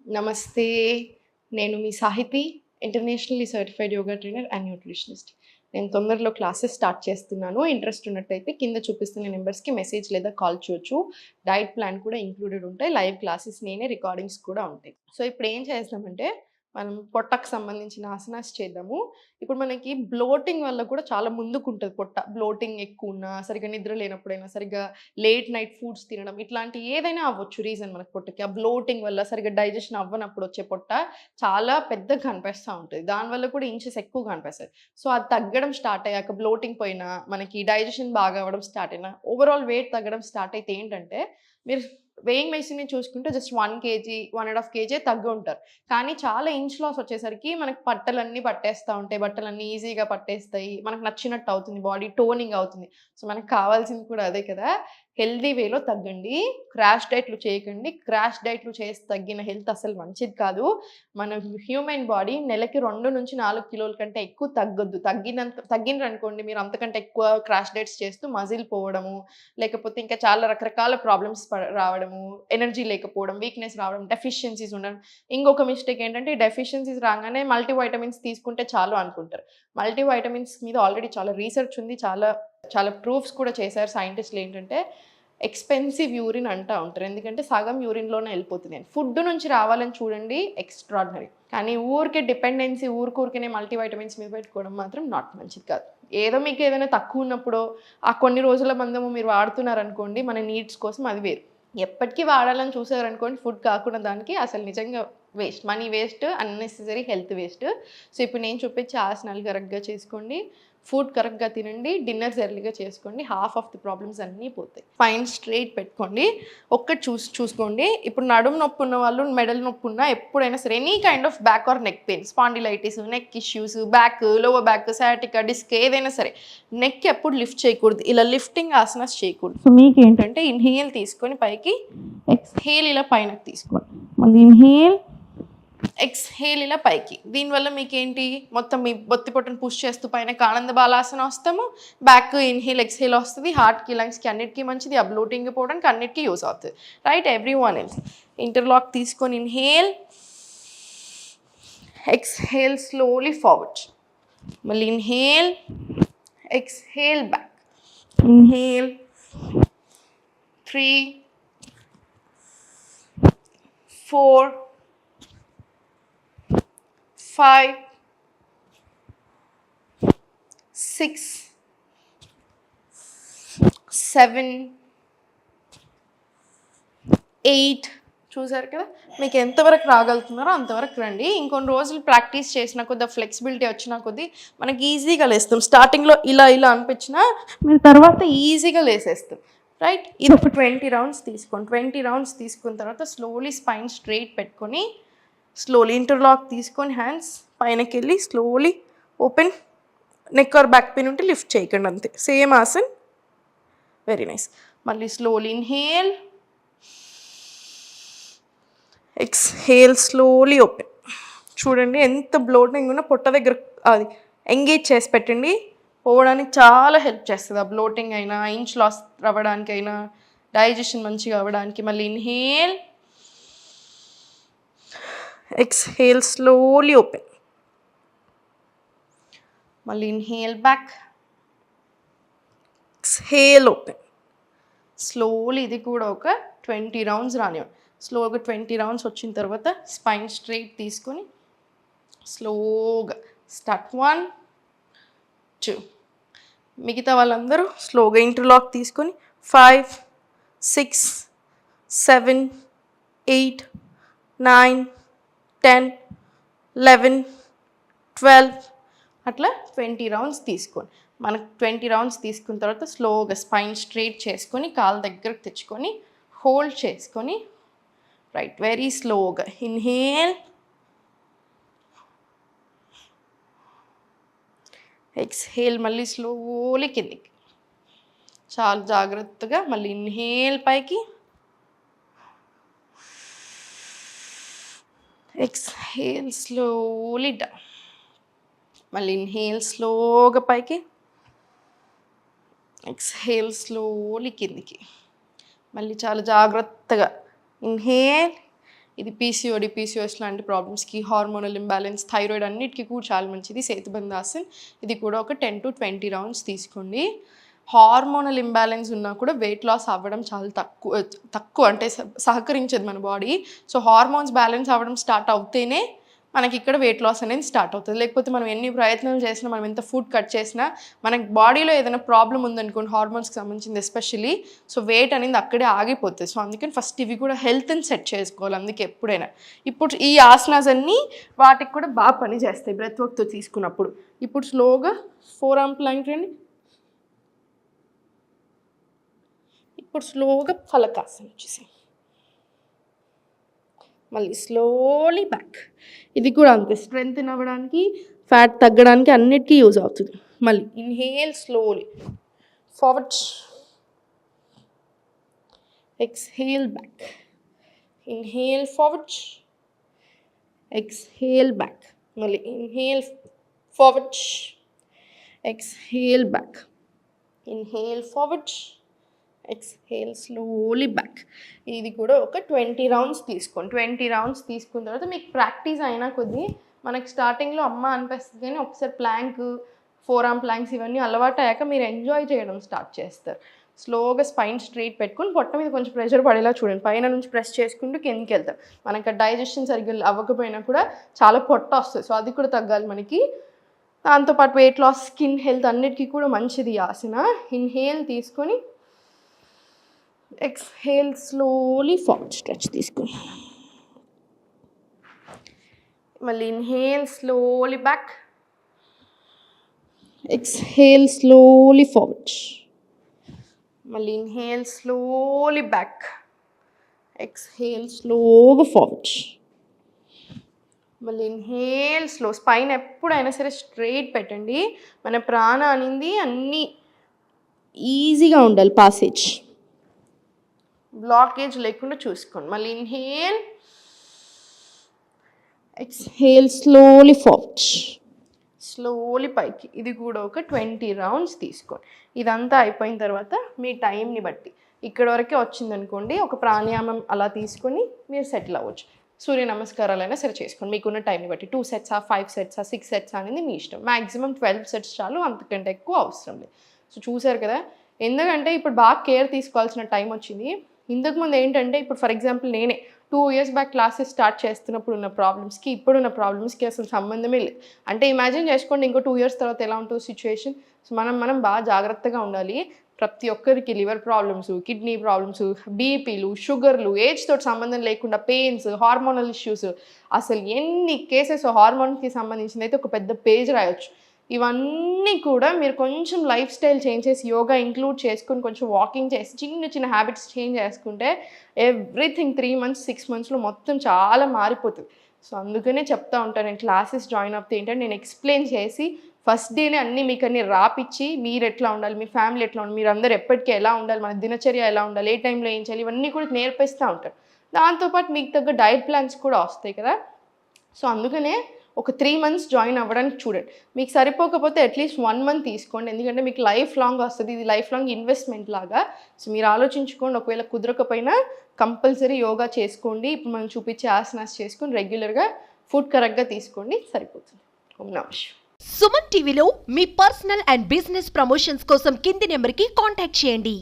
నమస్తే. నేను మీ Sahiti, internationally certified yoga trainer and nutritionist. నేను తొందరలో క్లాసెస్ స్టార్ట్ చేస్తున్నాను. ఇంట్రెస్ట్ ఉన్నట్టయితే కింద చూపిస్తున్న నంబర్స్‌కి మెసేజ్ లేదా కాల్ చేయొచ్చు. డైట్ ప్లాన్ కూడా ఇంక్లూడెడ్ ఉంటాయి. లైవ్ క్లాసెస్ నేనే రికార్డింగ్స్ కూడా ఉంటాయి. సో, ఇప్పుడు ఏం చేస్తామంటే, మనం పొట్టకు సంబంధించిన ఆసనాస్ చేద్దాము. ఇప్పుడు మనకి బ్లోటింగ్ వల్ల కూడా చాలా ముందుకుంటది పొట్ట. బ్లోటింగ్ ఎక్కువున్నా, సరిగ్గా నిద్ర లేనప్పుడైనా, సరిగ్గా లేట్ నైట్ ఫుడ్స్ తినడం ఇట్లాంటి ఏదైనా అవ్వచ్చు రీజన్ మనకు పొట్టకి. ఆ బ్లోటింగ్ వల్ల సరిగ్గా డైజెషన్ అవ్వనప్పుడు వచ్చే పొట్ట చాలా పెద్దగా కనిపిస్తా ఉంటది. దానివల్ల కూడా ఇంచెస్ ఎక్కువ కనిపిస్తాయి. సో, అది తగ్గడం స్టార్ట్ అయ్యాక బ్లోటింగ్ పోయినా, మనకి డైజెషన్ బాగా అవ్వడం స్టార్ట్ అయినా, ఓవరాల్ వెయిట్ తగ్గడం స్టార్ట్ అయితే ఏంటంటే, మీరు వేయింగ్ మెషిన్‌ని చూసుకుంటే జస్ట్ 1 కేజీ, 1 ½ కేజీ తగ్గుంటారు. కానీ చాలా ఇంచ్ లాస్ వచ్చేసరికి మనకు పట్టలన్నీ పట్టేస్తా ఉంటాయి. బట్టలన్నీ ఈజీగా పట్టేస్తాయి. మనకు నచ్చినట్టు అవుతుంది. బాడీ టోనింగ్ అవుతుంది. సో, మనకు కావాల్సింది కూడా అదే కదా! హెల్తీ వేలో తగ్గండి. క్రాష్ డైట్‌లు చేయకండి. క్రాష్ డైట్‌లు చేసి తగ్గిన హెల్త్ అసలు మంచిది కాదు. మన హ్యూమన్ బాడీ నెలకి 2-4 కిలోల కంటే ఎక్కువ తగ్గొద్దు. తగ్గిండ్రనుకోండి మీరు అంతకంటే ఎక్కువ క్రాష్ డైట్స్ చేస్తూ మజిల్ పోవడము, లేకపోతే ఇంకా చాలా రకరకాల ప్రాబ్లమ్స్ రావడము, ఎనర్జీ లేకపోవడం, వీక్‌నెస్ రావడం, డెఫిషియన్సీస్ ఉండడం. ఇంకొక మిస్టేక్ ఏంటంటే డెఫిషియన్సీస్ రాంగానే మల్టీ వైటమిన్స్ తీసుకుంటే చాలు అనుకుంటారు. మల్టీ వైటమిన్స్ మీద ఆల్రెడీ చాలా రీసెర్చ్ ఉంది. చాలా చాలా ప్రూఫ్స్ కూడా చేశారు సైంటిస్ట్‌లేంటంటే, ఎక్స్‌పెన్సివ్ యూరిన్ అంటా ఉంటారు. ఎందుకంటే సగం యూరిన్‌లోనే ఎళ్ళిపోతుంది అని. ఫుడ్ నుంచి రావాలని చూడండి ఎక్స్‌ట్రార్డినరీ. కానీ ఊరికే డిపెండెన్సీ ఊరికూరికనే మల్టీ వైటమిన్స్ మీద పెట్టుకోవడం మాత్రం నాట్ మంచిది కాదు. ఏదో మీకు ఏదైనా తక్కువున్నప్పుడో, ఆ కొన్ని రోజుల మందము మీరు వాడుతున్నారనుకోండి మన నీడ్స్ కోసం అది వేరు. ఎప్పటికి వాడాలని చూసారనుకోండి ఫుడ్ కాకుండా దానికి అసలు నిజంగా waste. Money waste, unnecessary health waste. So, ఇప్పుడు నేను చూపించే ఆసనాలు కరెక్ట్‌గా చేసుకోండి. ఫుడ్ కరెక్ట్‌గా తినండి. డిన్నర్స్ ఎర్లీగా చేసుకోండి. హాఫ్ ఆఫ్ ది ప్రాబ్లమ్స్ అన్నీ పోతాయి. స్పైన్ స్ట్రెయిట్ పెట్టుకోండి. ఒక్కటి చూసుకోండి. ఇప్పుడు నడుము నొప్పి ఉన్న వాళ్ళు, మెడల నొప్పి ఉన్నా ఎప్పుడైనా సరే any kind of back or neck pain, spondylitis, neck issues, back, lower back, sciatica, disc ఏదైనా సరే నెక్ ఎప్పుడు లిఫ్ట్ చేయకూడదు. ఇలా లిఫ్టింగ్ ఆసనాస్ చేయకూడదు. సో, మీకేంటంటే ఇన్హేల్ తీసుకొని పైకి, ఎక్స్‌హేల్ ఇలా పైనకి తీసుకోండి. మళ్ళీ ఇన్హేల్, ఎక్స్‌హేల్ ఇలా పైకి. దీనివల్ల మీకేంటి మొత్తం మీ బొత్తి పొట్టను పుష్ చేస్తూ పైనకి ఆనంద బాలాసన వస్తాము. బ్యాక్ ఇన్హేల్, ఎక్స్‌హేల్ వస్తది. హార్ట్‌కి, లంగ్స్‌కి అన్నిటికి మంచిది. ఆ బ్లోటింగ్ పోవడానికి అన్నిటికి యూజ్ అవుతది. రైట్? Everyone else. ఇంటర్లాక్ తీసుకొని ఇన్హేల్, ఎక్స్‌హేల్ స్లోలీ ఫార్వర్డ్. మళ్ళీ ఇన్హేల్, ఎక్స్‌హేల్ బ్యాక్. ఇన్హేల్ 3, 4, 5, 6, 7, 8 చూసారు కదా! మీకు ఎంతవరకు రాగలుగుతున్నారో అంతవరకు రండి. ఇంకొన్ని రోజులు ప్రాక్టీస్ చేసిన కొద్దీ, ఫ్లెక్సిబిలిటీ వచ్చిన కొద్దీ మనకి ఈజీగా లేస్తాం. స్టార్టింగ్‌లో ఇలా ఇలా అనిపించినా మీరు తర్వాత ఈజీగా లేసేస్తాం. రైట్? ఇది ఒక 20 రౌండ్స్ తీసుకోండి. 20 రౌండ్స్ తీసుకున్న తర్వాత స్లోలీ స్పైన్ స్ట్రెయిట్ పెట్టుకొని, స్లోలీ ఇంటర్లాక్ తీసుకొని హ్యాండ్స్ పైనకెళ్ళి slowly open. Neck or back pain ఉంటే లిఫ్ట్ చేయకండి అంతే. సేమ్ ఆసన్. Very nice. మళ్ళీ slowly inhale, exhale slowly open. చూడండి ఎంత బ్లోటింగ్ ఉన్నా పొట్ట దగ్గర అది ఎంగేజ్ చేసి పెట్టండి. పోవడానికి చాలా హెల్ప్ చేస్తుంది. ఆ బ్లోటింగ్ అయినా, ఇంచ్ లాస్ అవ్వడానికైనా, డైజెషన్ మంచిగా అవ్వడానికి. మళ్ళీ ఇన్హేల్, ఎక్స్‌హేల్ స్లోలీ ఓపెన్. మళ్ళీ inhale back, exhale open. Slowly ఇది కూడా ఒక 20 రౌండ్స్ రానివ్వండి. స్లోగా 20 రౌండ్స్ వచ్చిన తర్వాత స్పైన్ స్ట్రెయిట్ తీసుకొని స్లోగా స్టార్ట్. 1, 2. మిగతా వాళ్ళందరూ స్లోగా ఇంటర్లాక్ తీసుకొని 5, 6, 7, 8, 9, 10, 11, 12 అట్లా 20 రౌండ్స్ తీసుకోండి. మనకు 20 రౌండ్స్ తీసుకున్న తర్వాత స్లోగా స్పైన్ స్ట్రెయిట్ చేసుకొని కాలు దగ్గరకు తెచ్చుకొని హోల్డ్ చేసుకొని రైట్ వెరీ స్లోగా ఇన్హేల్, ఎక్స్‌హేల్ మళ్ళీ స్లోలీ కిందికి. చాలా జాగ్రత్తగా మళ్ళీ ఇన్హేల్ పైకి, ఎక్స్‌హేల్ స్లోలీ డౌన్. మళ్ళీ ఇన్హేల్ స్లోగా పైకి, ఎక్స్‌హేల్ స్లోలీ కిందికి. మళ్ళీ చాలా జాగ్రత్తగా ఇన్హేల్, ఇది పీసీఓడి, పీసీఓఎస్ లాంటి ప్రాబ్లమ్స్కి, హార్మోనల్ ఇంబ్యాలెన్స్, థైరాయిడ్ అన్నిటికీ కూడా చాలా మంచిది సేతుబంధ్ ఆసన్. ఇది కూడా ఒక 10 to 20 రౌండ్స్ తీసుకోండి. హార్మోనల్ ఇంబ్యాలెన్స్ ఉన్నా కూడా వెయిట్ లాస్ అవ్వడం చాలా తక్కువ అంటే సహకరించదు మన బాడీ. సో హార్మోన్స్ బ్యాలెన్స్ అవ్వడం స్టార్ట్ అవుతేనే మనకి ఇక్కడ వెయిట్ లాస్ అనేది స్టార్ట్ అవుతుంది. లేకపోతే మనం ఎన్ని ప్రయత్నాలు చేసినా, మనం ఎంత ఫుడ్ కట్ చేసినా, మనకి బాడీలో ఏదైనా ప్రాబ్లం ఉందనుకోండి హార్మోన్స్కి సంబంధించింది ఎస్పెషల్లీ, సో వెయిట్ అనేది అక్కడే ఆగిపోతుంది. సో అందుకని ఫస్ట్ ఇవి కూడా హెల్త్ని సెట్ చేసుకోవాలి. అందుకే ఎప్పుడైనా ఇప్పుడు ఈ ఆసనాస్ అన్నీ వాటికి కూడా బాగా పని చేస్తాయి బ్రెత్ వర్క్తో తీసుకున్నప్పుడు. ఇప్పుడు స్లోగా 4 arm ప్లాంక్ రండి. ఇప్పుడు స్లోగా ఫలకాసన వచ్చేసి మళ్ళీ స్లోలీ బ్యాక్. ఇది కూడా అంతే, స్ట్రెంగ్త్ అవ్వడానికి, ఫ్యాట్ తగ్గడానికి అన్నిటికీ యూజ్ అవుతుంది. మళ్ళీ inhale slowly forward, exhale back, inhale forward, exhale back, మళ్ళీ inhale forward, exhale back, inhale forward, exhale slowly back. ఇది కూడా ఒక 20 రౌండ్స్ తీసుకోండి. 20 రౌండ్స్ తీసుకున్న తర్వాత మీకు ప్రాక్టీస్ అయినా కొద్దీ మనకి స్టార్టింగ్లో అమ్మ అనిపిస్తుంది, కానీ ఒకసారి ప్లాంక్, 4 arm ప్లాంక్స్ ఇవన్నీ అలవాటు అయ్యాక మీరు ఎంజాయ్ చేయడం స్టార్ట్ చేస్తారు. స్లోగా స్పైన్ స్ట్రైట్ పెట్టుకుని పొట్ట మీద కొంచెం ప్రెషర్ పడేలా చూడండి. పైన నుంచి ప్రెస్ చేసుకుంటూ కిందకి వెళ్తాం. మనకి డైజెషన్ సరిగ్గా అవ్వకపోయినా కూడా చాలా పొట్ట వస్తుంది. సో అది కూడా తగ్గాలి మనకి. దాంతోపాటు వెయిట్ లాస్, స్కిన్ హెల్త్ అన్నిటికీ కూడా మంచిది ఆసన. ఇన్హేల్ తీసుకొని ఎక్స్హేల్ స్లోలీ ఫార్వర్డ్ స్ట్రెచ్ తీసుకొని, మళ్ళీ inhale slowly back, exhale slowly forward, మళ్ళీ ఇన్హేల్ స్లోలీ బ్యాక్, ఎక్స్హేల్ స్లోగా ఫార్వర్డ్, మళ్ళీ ఇన్హేల్ స్లో. స్పైన్ ఎప్పుడైనా సరే స్ట్రైట్ పెట్టండి. మన ప్రాణ అనేది అన్నీ ఈజీగా ఉండాలి, పాసేజ్ బ్లాకేజ్ లేకుండా చూసుకోండి. మళ్ళీ inhale, exhale slowly forward, slowly పైకి. ఇది కూడా ఒక 20 రౌండ్స్ తీసుకోండి. ఇదంతా అయిపోయిన తర్వాత మీ టైంని బట్టి ఇక్కడ వరకే వచ్చిందనుకోండి, ఒక ప్రాణాయామం అలా తీసుకొని మీరు సెటిల్ అవ్వచ్చు. సూర్య నమస్కారాలైనా సరే చేసుకోండి మీకున్న టైంని బట్టి. 2 sets, 5 sets, 6 sets అనేది మీ ఇష్టం. మ్యాక్సిమం 12 sets చాలు, అంతకంటే ఎక్కువ అవసరం లేదు. సో చూసారు కదా, ఎందుకంటే ఇప్పుడు బాగా కేర్ తీసుకోవాల్సిన టైం వచ్చింది. ఇంతకుముందు ఏంటంటే, ఇప్పుడు ఫర్ ఎగ్జాంపుల్ నేనే 2 years బ్యాక్ క్లాసెస్ స్టార్ట్ చేస్తున్నప్పుడు ఉన్న ప్రాబ్లమ్స్కి ఇప్పుడున్న ప్రాబ్లమ్స్కి అసలు సంబంధమే లేదు. అంటే ఇమాజిన్ చేసుకోండి ఇంకో 2 years తర్వాత ఎలా ఉంటుందో సిచ్యువేషన్. సో మనం బాగా జాగ్రత్తగా ఉండాలి. ప్రతి ఒక్కరికి లివర్ ప్రాబ్లమ్స్, కిడ్నీ ప్రాబ్లమ్స్, బీపీలు, షుగర్లు, ఏజ్ తోటి సంబంధం లేకుండా పెయిన్స్, హార్మోనల్ ఇష్యూస్, అసలు ఎన్ని కేసెస్ హార్మోన్కి సంబంధించింది అయితే ఒక పెద్ద పేజ్ రాయొచ్చు. ఇవన్నీ కూడా మీరు కొంచెం లైఫ్ స్టైల్ చేంజ్ చేసి, యోగా ఇంక్లూడ్ చేసుకుని, కొంచెం వాకింగ్ చేసి, చిన్న చిన్న హ్యాబిట్స్ చేంజ్ చేసుకుంటే ఎవ్రీథింగ్ 3 months 6 monthsలో మొత్తం చాలా మారిపోతుంది. సో అందుకనే చెప్తా ఉంటాను, నేను క్లాసెస్ జాయిన్ అవుతే ఏంటంటే నేను ఎక్స్ప్లెయిన్ చేసి ఫస్ట్ డేనే అన్నీ మీకు అన్నీ రాపిచ్చి, మీరు ఎట్లా ఉండాలి, మీ ఫ్యామిలీ ఎట్లా ఉండాలి, మీరు అందరూ ఎప్పటికీ ఎలా ఉండాలి, మన దినచర్య ఎలా ఉండాలి, ఏ టైంలో ఏం చేయాలి, ఇవన్నీ కూడా నేర్పిస్తూ ఉంటారు. దాంతోపాటు మీకు తగ్గ డైట్ ప్లాన్స్ కూడా వస్తాయి కదా. సో అందుకనే ఒక 3 months జాయిన్ అవ్వడానికి చూడండి. మీకు సరిపోకపోతే అట్లీస్ట్ 1 month తీసుకోండి, ఎందుకంటే మీకు లైఫ్ లాంగ్ వస్తుంది. ఇది లైఫ్ లాంగ్ ఇన్వెస్ట్మెంట్ లాగా. సో మీరు ఆలోచించుకోండి. ఒకవేళ కుదరకపోయినా కంపల్సరీ యోగా చేసుకోండి. ఇప్పుడు మనం చూపించే ఆసనాస్ చేసుకొని రెగ్యులర్గా ఫుడ్ కరెక్ట్గా తీసుకోండి, సరిపోతుంది. ఓం నమః శివాయ. సుమన్ టీవీలో మీ పర్సనల్ అండ్ బిజినెస్ ప్రమోషన్స్ కోసం కింది నెంబర్కి కాంటాక్ట్ చేయండి.